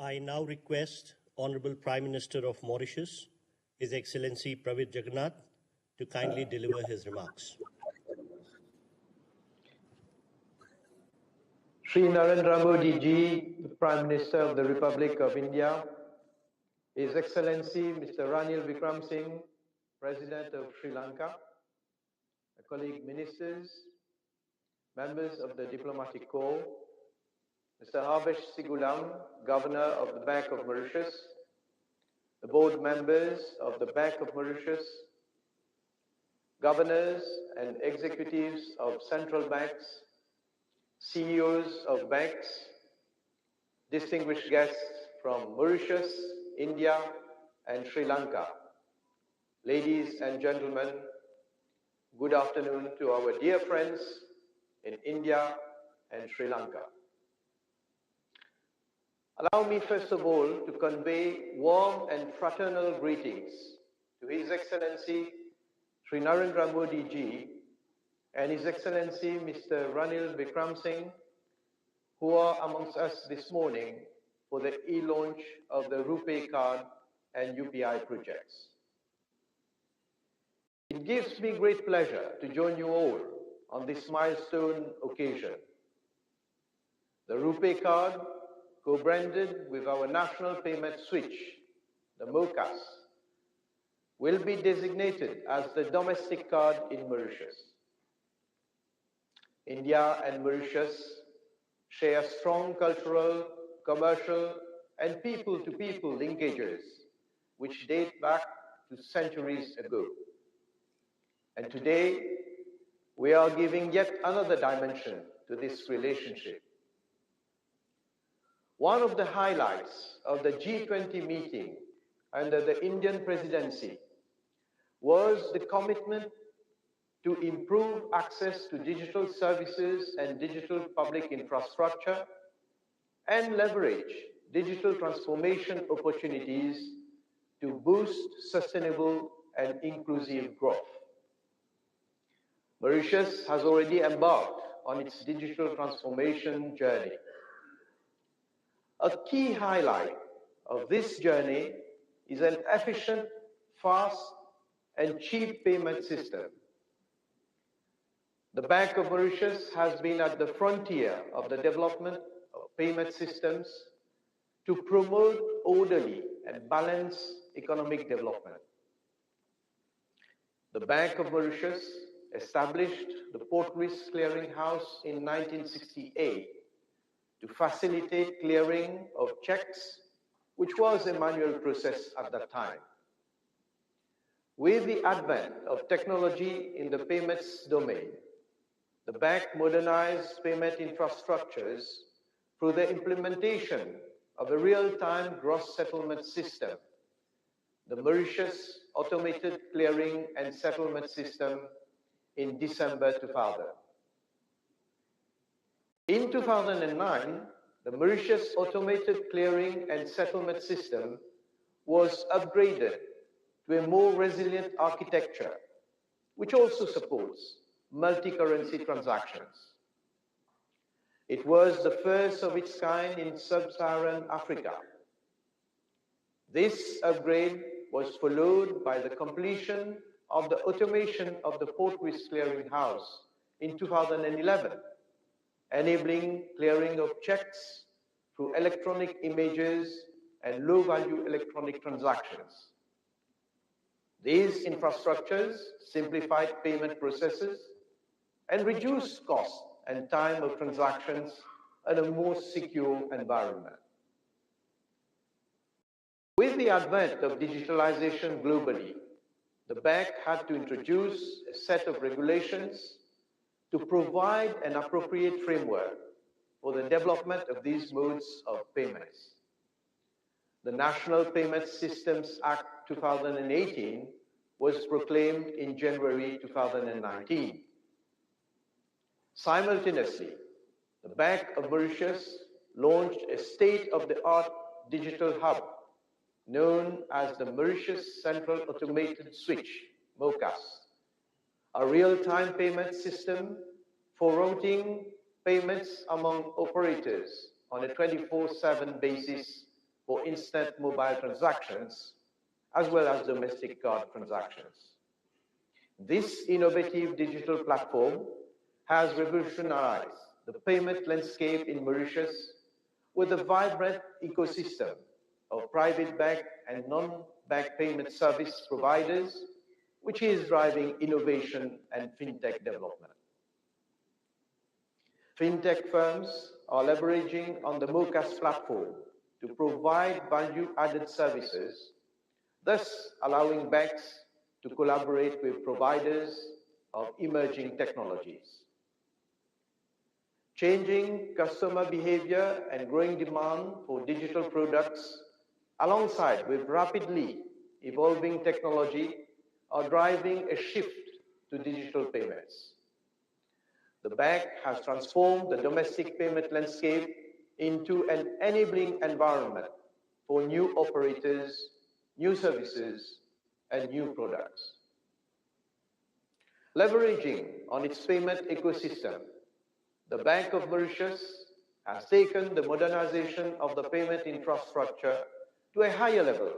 I now request Honorable Prime Minister of Mauritius, His Excellency Pravind Jagannath, to kindly deliver his remarks. Sri Narendra Modi Ji, the Prime Minister of the Republic of India, His Excellency Mr. Ranil Wickremesinghe, President of Sri Lanka, my colleague ministers, members of the Diplomatic Corps, Mr. Havesh Sigulam, Governor of the Bank of Mauritius, the board members of the Bank of Mauritius, governors and executives of central banks, CEOs of banks, distinguished guests from Mauritius, India, and Sri Lanka. Ladies and gentlemen, good afternoon to our dear friends in India and Sri Lanka. Allow me first of all to convey warm and fraternal greetings to His Excellency Sri Narendra Modi Ji and His Excellency Mr. Ranil Wickremesinghe, who are amongst us this morning for the e-launch of the RuPay card and UPI projects. It gives me great pleasure to join you all on this milestone occasion. The RuPay card, co-branded with our national payment switch, the MOCAS, will be designated as the domestic card in Mauritius. India and Mauritius share strong cultural, commercial, and people-to-people linkages which date back to centuries ago. And today, we are giving yet another dimension to this relationship. One of the highlights of the G20 meeting under the Indian presidency was the commitment to improve access to digital services and digital public infrastructure and leverage digital transformation opportunities to boost sustainable and inclusive growth. Mauritius has already embarked on its digital transformation journey. A key highlight of this journey is an efficient, fast, and cheap payment system. The Bank of Mauritius has been at the frontier of the development of payment systems to promote orderly and balanced economic development. The Bank of Mauritius established the Port Risk Clearing House in 1968 to facilitate clearing of checks, which was a manual process at that time. With the advent of technology in the payments domain, the bank modernized payment infrastructures through the implementation of a real-time gross settlement system, the Mauritius Automated Clearing and Settlement System, in December 2000. In 2009, the Mauritius Automated Clearing and Settlement System was upgraded to a more resilient architecture, which also supports multi-currency transactions. It was the first of its kind in sub-Saharan Africa. This upgrade was followed by the completion of the automation of the Port Risk Clearing House in 2011, enabling clearing of checks through electronic images and low-value electronic transactions. These infrastructures simplified payment processes and reduced cost and time of transactions in a more secure environment. With the advent of digitalization globally, the bank had to introduce a set of regulations to provide an appropriate framework for the development of these modes of payments. The National Payment Systems Act 2018 was proclaimed in January 2019. Simultaneously, the Bank of Mauritius launched a state-of-the-art digital hub known as the Mauritius Central Automated Switch, MOCAS, a real-time payment system for routing payments among operators on a 24/7 basis for instant mobile transactions, as well as domestic card transactions. This innovative digital platform has revolutionized the payment landscape in Mauritius with a vibrant ecosystem of private bank and non-bank payment service providers, which is driving innovation and fintech development. Fintech firms are leveraging on the MOCAS platform to provide value-added services, thus allowing banks to collaborate with providers of emerging technologies. Changing customer behavior and growing demand for digital products, alongside with rapidly evolving technology, are driving a shift to digital payments. The bank has transformed the domestic payment landscape into an enabling environment for new operators, new services, and new products. Leveraging on its payment ecosystem, the Bank of Mauritius has taken the modernization of the payment infrastructure to a higher level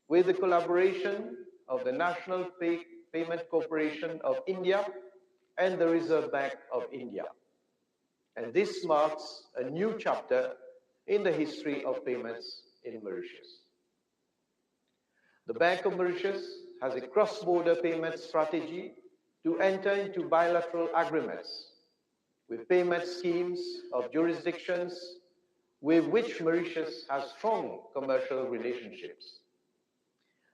with the collaboration of the National Payment Corporation of India and the Reserve Bank of India. And this marks a new chapter in the history of payments in Mauritius. The Bank of Mauritius has a cross-border payment strategy to enter into bilateral agreements with payment schemes of jurisdictions with which Mauritius has strong commercial relationships.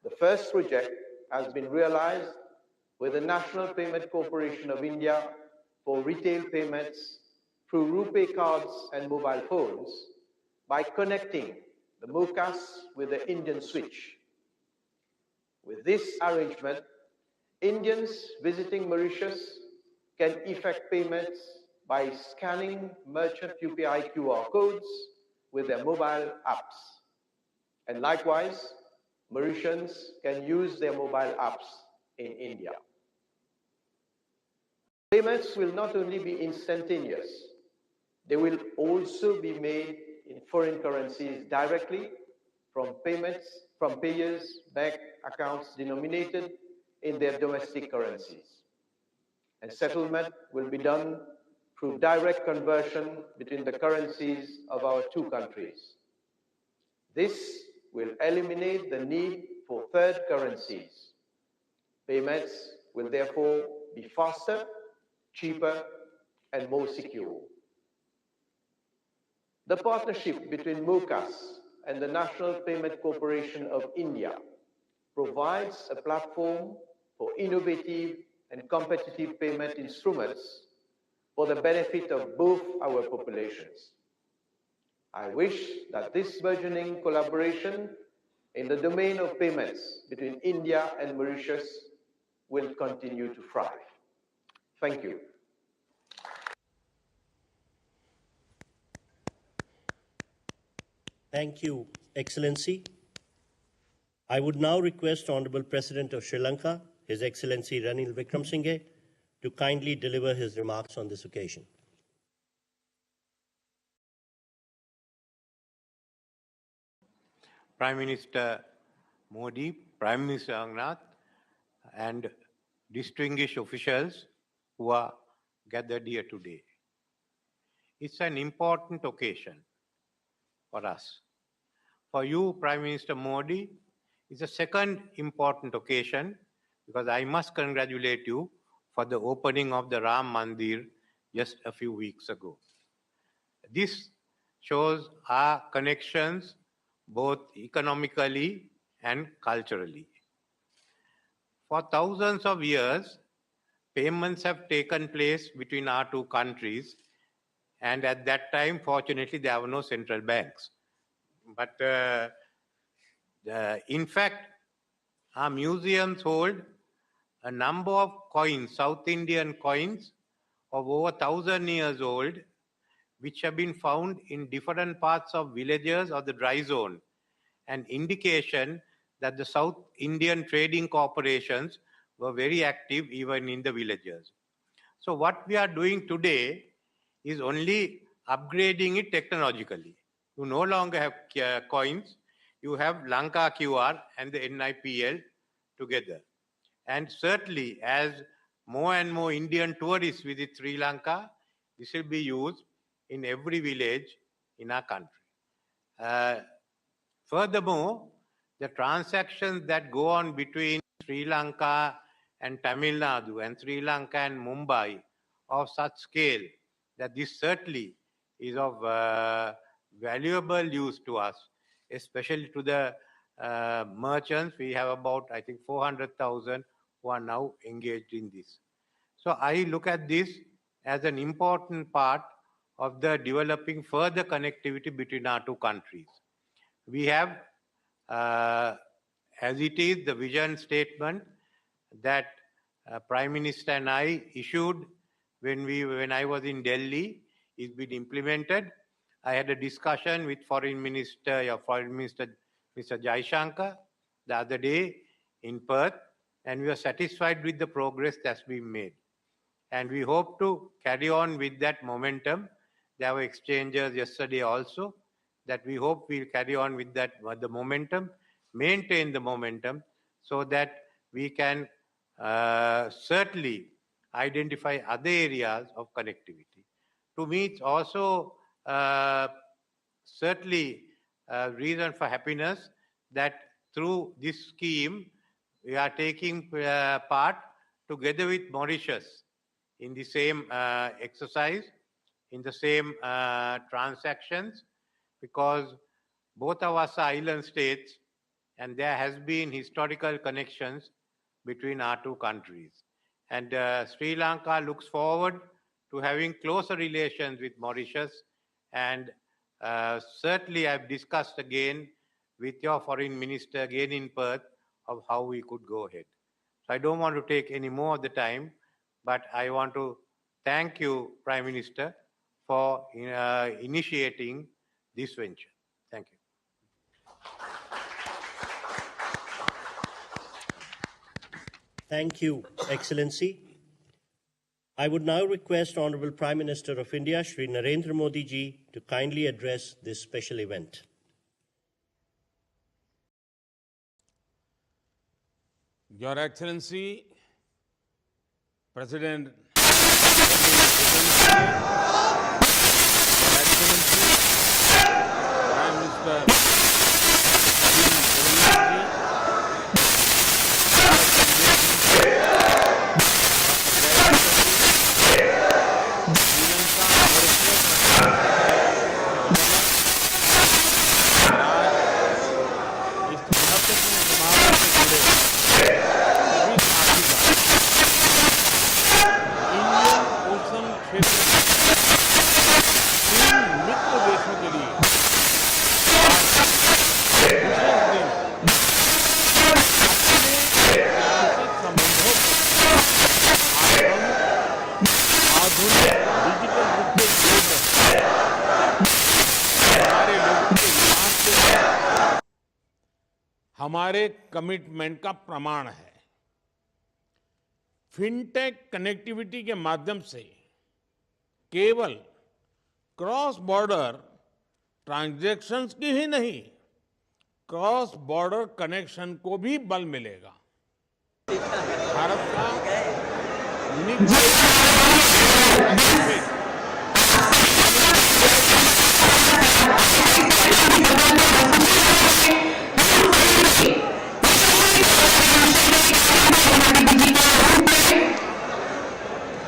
The first project has been realized with the National Payment Corporation of India for retail payments through RuPay cards and mobile phones by connecting the MOCAS with the Indian switch. With this arrangement, Indians visiting Mauritius can effect payments by scanning merchant UPI QR codes with their mobile apps. And likewise, Mauritians can use their mobile apps in India. Payments will not only be instantaneous, they will also be made in foreign currencies directly from payers' bank accounts denominated in their domestic currencies. And settlement will be done through direct conversion between the currencies of our two countries. This will eliminate the need for third currencies. Payments will therefore be faster, cheaper, and more secure. The partnership between MOCAS and the National Payment Corporation of India provides a platform for innovative and competitive payment instruments for the benefit of both our populations. I wish that this burgeoning collaboration in the domain of payments between India and Mauritius will continue to thrive. Thank you. Thank you, Excellency. I would now request Honorable President of Sri Lanka, His Excellency Ranil Wickremesinghe, to kindly deliver his remarks on this occasion. Prime Minister Modi, Prime Minister Angnath, and distinguished officials who are gathered here today. It's an important occasion for us. For you, Prime Minister Modi, it's a second important occasion because I must congratulate you for the opening of the Ram Mandir just a few weeks ago. This shows our connections both economically and culturally. For thousands of years, payments have taken place between our two countries, and at that time, fortunately, there were no central banks. But in fact, our museums hold a number of coins, South Indian coins of over 1,000 years old, which have been found in different parts of villages of the dry zone, an indication that the South Indian trading corporations were very active even in the villages. So what we are doing today is only upgrading it technologically. You no longer have coins. You have Lanka QR and the NIPL together. And certainly, as more and more Indian tourists visit Sri Lanka, this will be used in every village in our country. Furthermore, the transactions that go on between Sri Lanka and Tamil Nadu and Sri Lanka and Mumbai of such scale that this certainly is of valuable use to us, especially to the merchants. We have about, I think, 400,000 who are now engaged in this. So I look at this as an important part of the developing further connectivity between our two countries. We have, as it is, the vision statement that Prime Minister and I issued when I was in Delhi is been implemented. I had a discussion with Foreign Minister Mr. Jaishankar the other day in Perth, and we are satisfied with the progress that's been made. And we hope to carry on with that momentum. There were exchanges yesterday also that we hope we'll carry on with that, the momentum, maintain the momentum so that we can certainly identify other areas of connectivity. To me, it's also certainly a reason for happiness that through this scheme, we are taking part together with Mauritius in the same exercise, in the same transactions, because both of us are island states and there has been historical connections between our two countries. And Sri Lanka looks forward to having closer relations with Mauritius, and certainly I've discussed again with your foreign minister again in Perth of how we could go ahead. So I don't want to take any more of the time, but I want to thank you, Prime Minister, for initiating this venture. Thank you. Thank you, Excellency. I would now request Honorable Prime Minister of India, Shri Narendra Modi ji, to kindly address this special event. Your Excellency, President, Prime Minister, हमारे commitment का प्रमाण है। Fintech connectivity के माध्यम से केवल cross border transactions की ही नहीं, क्रॉस बॉर्डर कनेक्शन को भी बल मिलेगा। भारत का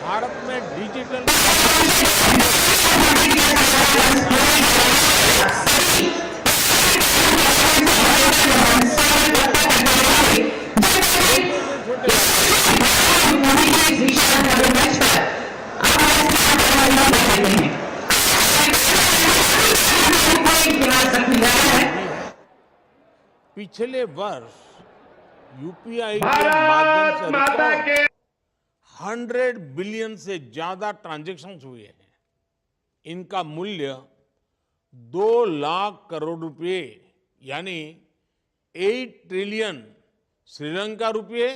भारत में डिजिटल पिछले वर्ष यूपीआई के माध्यम से 100 बिलियन से ज्यादा ट्रांजैक्शंस हुए हैं। इनका मूल्य 2 लाख करोड़ रुपए यानी 8 ट्रिलियन श्रीलंका रुपए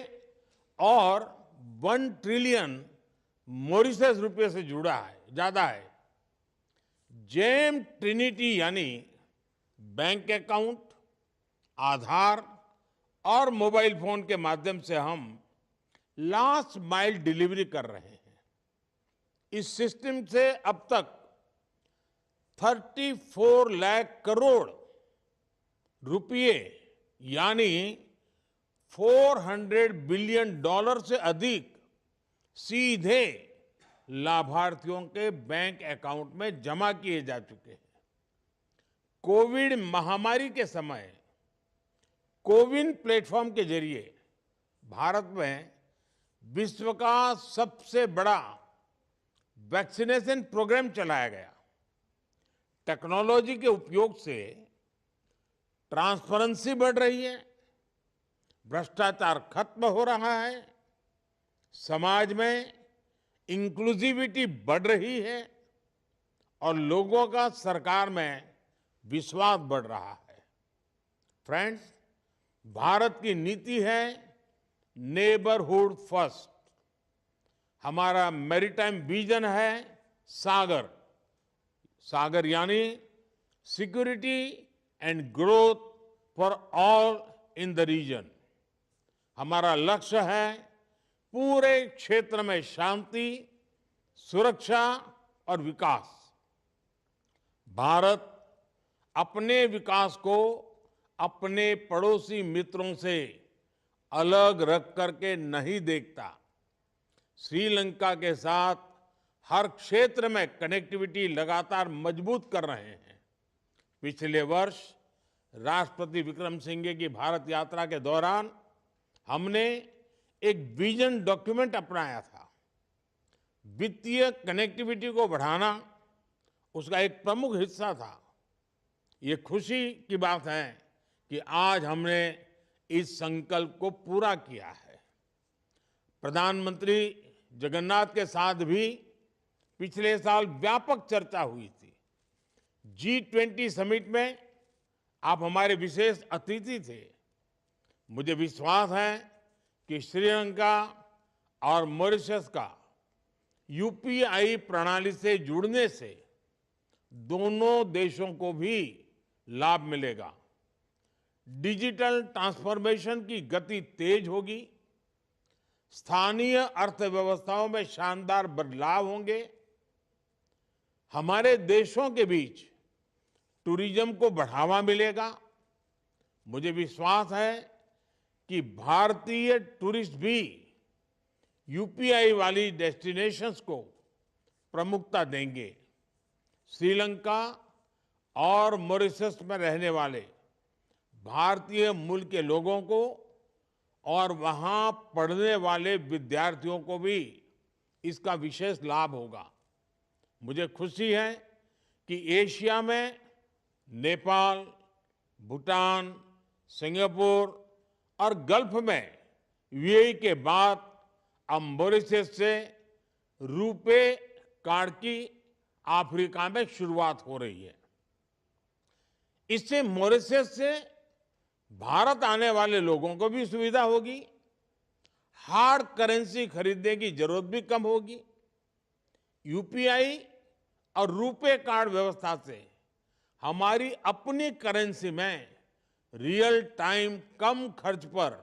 और 1 ट्रिलियन मॉरिशस रुपए से जुड़ा है, ज्यादा है। जेम ट्रिनिटी यानी बैंक अकाउंट, आधार और मोबाइल फोन के माध्यम से हम लास्ट माइल डिलीवरी कर रहे हैं। इस सिस्टम से अब तक 34 लाख करोड़ रुपये यानी $400 बिलियन से अधिक सीधे लाभार्थियों के बैंक अकाउंट में जमा किए जा चुके हैं। कोविड महामारी के समय कोविन प्लेटफॉर्म के जरिए भारत में विश्व का सबसे बड़ा वैक्सीनेशन प्रोग्राम चलाया गया। टेक्नोलॉजी के उपयोग से ट्रांसपेरेंसी बढ़ रही है, भ्रष्टाचार खत्म हो रहा है, समाज में इंक्लूसिविटी बढ़ रही है और लोगों का सरकार में विश्वास बढ़ रहा है। फ्रेंड्स, भारत की नीति है नेबरहुड फर्स्ट। हमारा मैरीटाइम विजन है सागर। सागर यानी security and growth for all in the region. हमारा लक्ष्य है पूरे क्षेत्र में शांति, सुरक्षा और विकास। भारत अपने विकास को अपने पड़ोसी मित्रों से अलग रख करके नहीं देखता। श्रीलंका के साथ हर क्षेत्र में कनेक्टिविटी लगातार मजबूत कर रहे हैं। पिछले वर्ष राष्ट्रपति विक्रम सिंघे की भारत यात्रा के दौरान हमने एक विजन डॉक्यूमेंट अपनाया था। वित्तीय कनेक्टिविटी को बढ़ाना उसका एक प्रमुख हिस्सा था। ये खुशी की बात है कि आज हमने इस संकल्प को पूरा किया है। प्रधानमंत्री जगन्नाथ के साथ भी पिछले साल व्यापक चर्चा हुई थी। G20 समिट में आप हमारे विशेष अतिथि थे। मुझे विश्वास है कि श्रीलंका और मॉरिशस का UPI प्रणाली से जुड़ने से दोनों देशों को भी लाभ मिलेगा। डिजिटल ट्रांसफॉर्मेशन की गति तेज होगी, स्थानीय अर्थव्यवस्थाओं में शानदार बदलाव होंगे, हमारे देशों के बीच टूरिज्म को बढ़ावा मिलेगा। मुझे विश्वास है कि भारतीय टूरिस्ट भी UPI वाली डेस्टिनेशंस को प्रमुखता देंगे। श्रीलंका और मॉरिशस में रहने वाले भारतीय मूल के लोगों को और वहां पढ़ने वाले विद्यार्थियों को भी इसका विशेष लाभ होगा। मुझे खुशी है कि एशिया में नेपाल, भूटान, सिंगापुर और गल्फ में UAE के बाद अब मॉरिशस से रूपे कार्ड की अफ्रीका में शुरुआत हो रही है। इससे मॉरिशस से भारत आने वाले लोगों को भी सुविधा होगी, हार्ड करेंसी खरीदने की जरूरत भी कम होगी। UPI और रूपे कार्ड व्यवस्था से हमारी अपनी करेंसी में रियल टाइम कम खर्च पर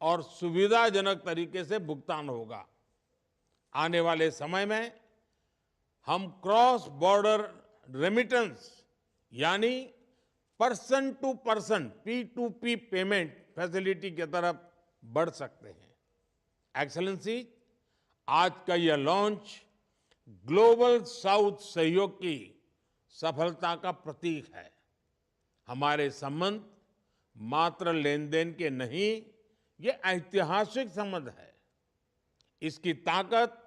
और सुविधाजनक तरीके से भुगतान होगा। आने वाले समय में हम क्रॉस बॉर्डर रेमिटेंस यानी person to person P2P payment facility की तरफ बढ़ सकते हैं। एक्सेलेंसी, आज का यह लॉन्च ग्लोबल साउथ सहयोग की सफलता का प्रतीक है। हमारे संबंध मात्र लेन देन के नहीं, ये ऐतिहासिक संबंध है। इसकी ताकत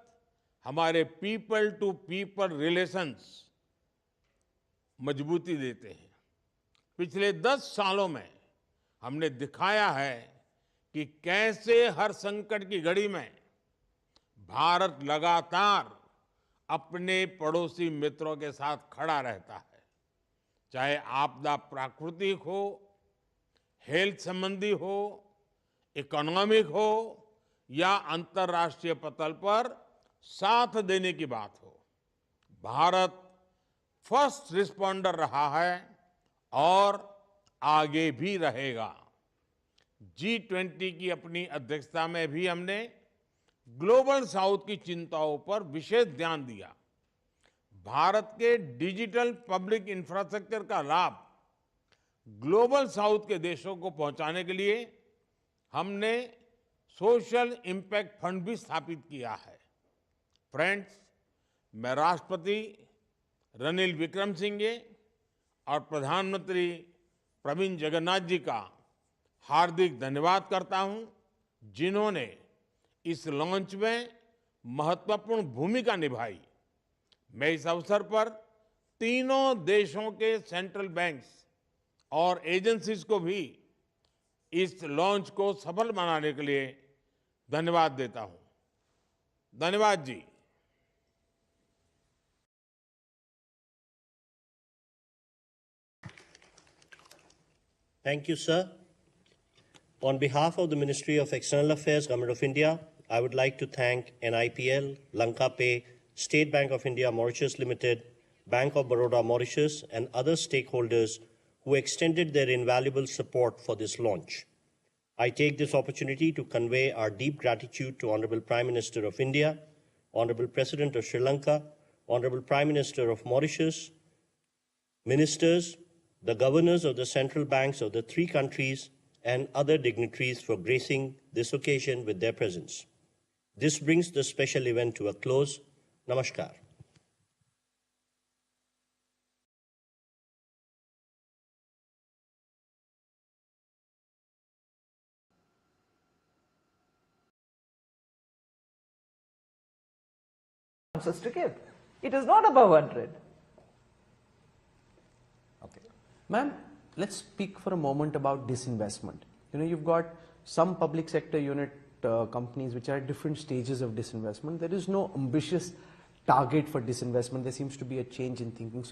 हमारे पीपल टू पीपल रिलेशंस मजबूती देते हैं। पिछले 10 सालों में हमने दिखाया है कि कैसे हर संकट की घड़ी में भारत लगातार अपने पड़ोसी मित्रों के साथ खड़ा रहता है। चाहे आपदा प्राकृतिक हो, हेल्थ संबंधी हो, इकोनॉमिक हो या अंतर्राष्ट्रीय पटल पर साथ देने की बात हो, भारत फर्स्ट रिस्पॉन्डर रहा है और आगे भी रहेगा। G20 की अपनी अध्यक्षता में भी हमने ग्लोबल साउथ की चिंताओं पर विशेष ध्यान दिया। भारत के डिजिटल पब्लिक इंफ्रास्ट्रक्चर का लाभ ग्लोबल साउथ के देशों को पहुंचाने के लिए हमने सोशल इम्पैक्ट फंड भी स्थापित किया है। फ्रेंड्स, मैं राष्ट्रपति रनिल विक्रमसिंघे और प्रधानमंत्री प्रवीण जगन्नाथ जी का हार्दिक धन्यवाद करता हूं, जिन्होंने इस लॉन्च में महत्वपूर्ण भूमिका निभाई। मैं इस अवसर पर तीनों देशों के सेंट्रल बैंक्स और एजेंसीज को भी इस लॉन्च को सफल बनाने के लिए धन्यवाद देता हूं। धन्यवाद जी। Thank you, sir. On behalf of the Ministry of External Affairs, Government of India, I would like to thank NIPL, RuPay, State Bank of India Mauritius Limited, Bank of Baroda Mauritius, and other stakeholders who extended their invaluable support for this launch. I take this opportunity to convey our deep gratitude to Honorable Prime Minister of India, Honorable President of Sri Lanka, Honorable Prime Minister of Mauritius, ministers, the governors of the central banks of the three countries, and other dignitaries for gracing this occasion with their presence. This brings the special event to a close. Namaskar. Answers to give. It is not above 100. Okay. Ma'am, let's speak for a moment about disinvestment. You know, you've got some public sector unit companies which are at different stages of disinvestment. There is no ambitious target for disinvestment. There seems to be a change in thinking. So